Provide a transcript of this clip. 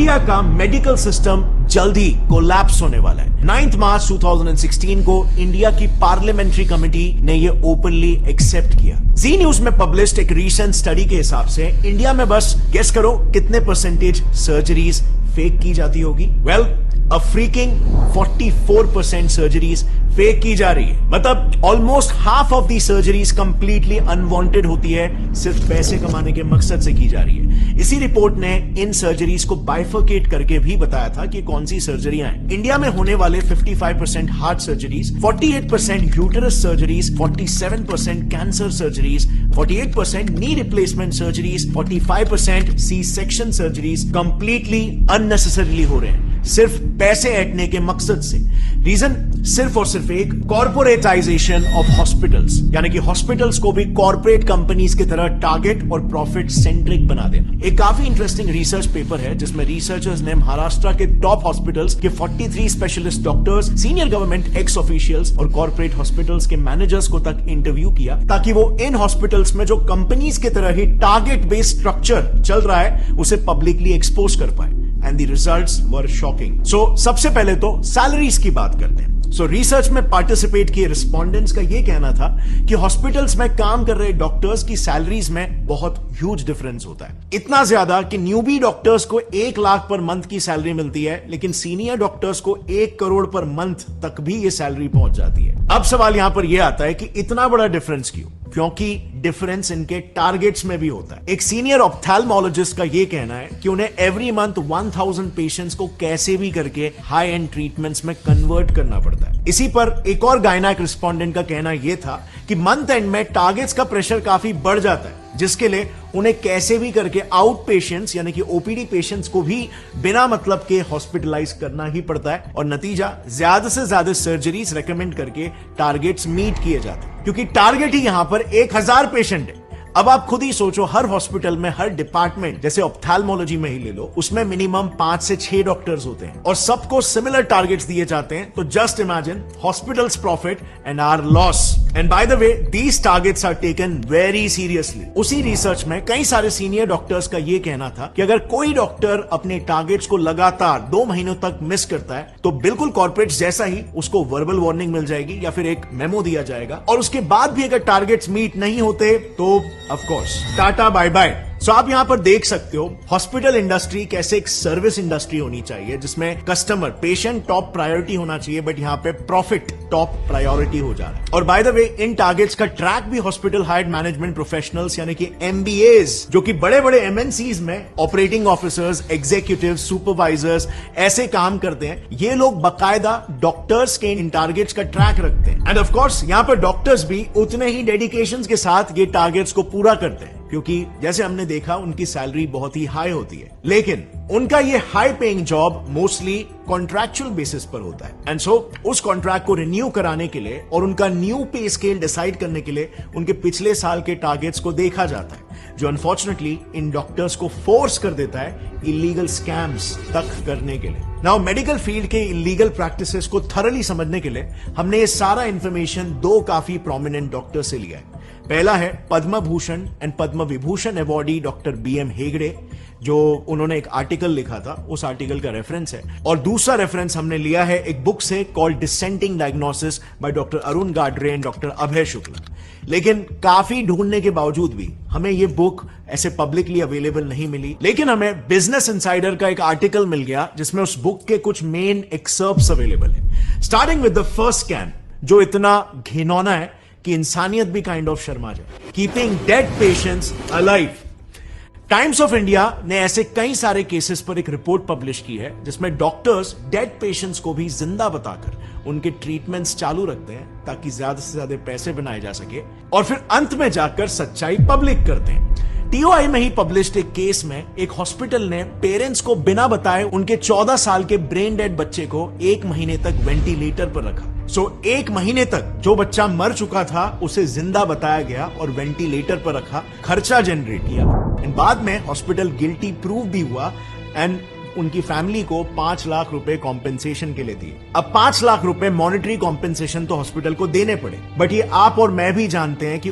India का medical system जल्दी collapse होने वाला है। 9 मार्च 2016 को इंडिया की पार्लियामेंट्री कमेटी ने ये ओपनली एक्सेप्ट किया। जी न्यूज में पब्लिश्ड एक रीसेंट स्टडी के हिसाब से इंडिया में बस गेस करो कितने परसेंटेज सर्जरीज फेक की जाती होगी। वेल, अ फ्रीकिंग 44% सर्जरीज फेक की जा रही है। मतलब almost half of the surgeries completely unwanted होती है, सिर्फ पैसे कमाने के मकसद से की जा रही है। इसी रिपोर्ट ने इन सर्जरीज को बाइफरकेट करके भी बताया था कि कौन सी सर्जरियां हैं। इंडिया में होने वाले 55% heart surgeries, 48% uterus surgeries, 47% cancer surgeries, 48% knee replacement surgeries, 45% C section surgeries completely unnecessarily हो रहे हैं, सिर्फ पैसे ऐंठने के मकसद से। रीजन सिर्फ और सिर्फ एक, कॉर्पोरेटाइजेशन ऑफ हॉस्पिटल्स, यानी कि हॉस्पिटल्स को भी कॉर्पोरेट कंपनीज की तरह टारगेट और प्रॉफिट सेंट्रिक बना देना। एक काफी इंटरेस्टिंग रिसर्च पेपर है जिसमें रिसर्चर्स ने महाराष्ट्र के टॉप हॉस्पिटल्स के 43 specialist doctors, senior government x officials और कॉर्पोरेट हॉस्पिटल्स के मैनेजर्स को तक इंटरव्यू किया, ताकि वो इन हॉस्पिटल्स में जो कंपनीज की तरह ही टारगेट बेस्ड स्ट्रक्चर चल रहा है उसे पब्लिकली एक्सपोज कर पाए। And the results were shocking. So सबसे पहले तो सैलरीज की बात करते हैं। सो रिसर्च में पार्टिसिपेट किए रिस्पोंडेंट्स का यह कहना था कि हॉस्पिटल्स में काम कर रहे डॉक्टर्स की सैलरीज में बहुत ह्यूज डिफरेंस होता है। इतना ज्यादा कि न्यूबी डॉक्टर्स को 1 लाख पर मंथ की सैलरी मिलती है, लेकिन सीनियर डॉक्टर्स को 1 करोड़ पर मंथ तक भी ये सैलरी पहुंच जाती है। अब सवाल यहां पर यह आता है कि इतना बड़ा डिफरेंस क्यों? क्योंकि डिफरेंस इनके टारगेट्स में भी होता है। एक सीनियर ऑप्थेल्मोलॉजिस्ट का यह कहना है कि उन्हें एवरी मंथ 1000 पेशेंट्स को कैसे भी करके हाई एंड ट्रीटमेंट्स में कन्वर्ट करना पड़ता है। इसी पर एक और गायनेक रिस्पोंडेंट का कहना यह था कि मंथ एंड में टारगेट्स का प्रेशर काफी बढ़ जाता है, जिसके लिए उन्हें कैसे भी करके आउट पेशेंट्स यानी कि ओपीडी पेशेंट्स को भी बिना मतलब के हॉस्पिटलाइज करना ही पड़ता है, और नतीजा ज्यादा से ज्यादा सर्जरीज रेकमेंड करके टारगेट्स मीट किए जाते हैं, क्योंकि टारगेट ही यहां पर 1000 पेशेंट है। अब आप खुद ही सोचो, हर हॉस्पिटल में हर डिपार्टमेंट, जैसे ऑप्थेल्मोलॉजी में ही ले लो, उसमें मिनिमम 5 से 6 डॉक्टर्स होते हैं और सबको सिमिलर टारगेट्स दिए जाते हैं। तो just imagine hospitals profit and our loss. And by the way, these targets are taken very seriously. उसी रिसर्च में कई सारे सीनियर डॉक्टर्स का यह कहना था कि अगर कोई डॉक्टर अपने टारगेट्स को लगातार 2 महीनों तक मिस करता है तो बिल्कुल कॉर्पोरेट जैसा ही उसको वर्बल वार्निंग मिल जाएगी या फिर एक मेमो दिया जाएगा, और उसके बाद भी अगर टारगेट्स मीट नहीं होते तो of course ta ta bye bye. So आप यहां पर देख सकते हो हॉस्पिटल इंडस्ट्री कैसे एक सर्विस इंडस्ट्री होनी चाहिए, जिसमें कस्टमर, पेशेंट टॉप प्रायोरिटी होना चाहिए, बट यहां पे प्रॉफिट टॉप प्रायोरिटी हो जा रहा है। और bye the way, in targets का ट्रैक भी हॉस्पिटल हायर्ड मैनेजमेंट प्रोफेशनल्स यानी कि एमबीएस, जो कि बड़े बड़े एमएनसीज में ऑपरेटिंग ऑफिसर्स, एग्जीक्यूटिव, सुपरवाइजर्स ऐसे काम करते हैं, ये लोग बाकायदा डॉक्टर्स के इन टारगेट्स का ट्रैक रखते हैं। एंड ऑफ कोर्स यहां पर डॉक्टर्स भी उतने ही डेडिकेशन के साथ ये टारगेट्स को पूरा करते हैं, क्योंकि जैसे हमने देखा उनकी सैलरी बहुत ही हाई होती है, लेकिन उनका ये high paying job mostly contractual basis पर होता है। एंड सो उस कॉन्ट्रैक्ट को रिन्यू कराने के लिए और उनका न्यू पे स्केल डिसाइड करने के लिए उनके पिछले साल के टारगेट्स को देखा जाता है, जो अनफॉर्चुनेटली इन डॉक्टर्स को फोर्स कर देता है इलीगल स्कैम्स तक करने के लिए। नाउ मेडिकल फील्ड के इलीगल प्रैक्टिसेस को थरली समझने के लिए हमने ये सारा इंफॉर्मेशन 2 काफी प्रोमिनेंट डॉक्टर से लिया है। पहला है Padma Bhushan and Padma Vibhushan awardee doctor BM Hegde, जो उन्होंने एक आर्टिकल लिखा था, उस आर्टिकल का रेफरेंस है। और दूसरा रेफरेंस हमने लिया है एक बुक से called dissenting diagnosis by doctor Arun Gadre and doctor Abhay Shukla. लेकिन काफी ढूंढने के बावजूद भी हमें ये बुक ऐसे पब्लिकली अवेलेबल नहीं मिली, लेकिन हमें बिजनेस इनसाइडर का एक आर्टिकल मिल गया जिसमें उस बुक के कुछ मेन एक्सर्प्ट्स अवेलेबल है, starting with the first scam, जो इतना घिनौना है कि इंसानियत भी काइंड ऑफ शर्मा जाए। Keeping dead patients alive. Times of India ने ऐसे कई सारे केसेस पर एक रिपोर्ट पब्लिश की है जिसमें डॉक्टर्स डेड पेशेंट्स को भी जिंदा बताकर उनके ट्रीटमेंट्स चालू रखते हैं, ताकि ज्यादा से ज्यादा पैसे बनाए जा सके, और फिर अंत में जाकर सच्चाई पब्लिक करते हैं। टीओआई में ही पब्लिश्ड एक केस में एक हॉस्पिटल ने पेरेंट्स को बिना बताए उनके 14 साल के ब्रेन डेड बच्चे को 1 महीने तक वेंटिलेटर पर रखा। सो 1 महीने तक जो बच्चा मर चुका था उसे जिंदा बताया गया और वेंटिलेटर पर रखा, खर्चा जनरेट किया, एंड बाद में हॉस्पिटल गिल्टी प्रूव भी हुआ एंड उनकी फैमिली को 5 लाख रुपए कॉम्पेंसेशन के लिए दिए। अब 5 लाख रुपए मॉनेटरी कॉम्पेंसेशन तो हॉस्पिटल को देने पड़े, बट ये आप और मैं भी जानते हैं कि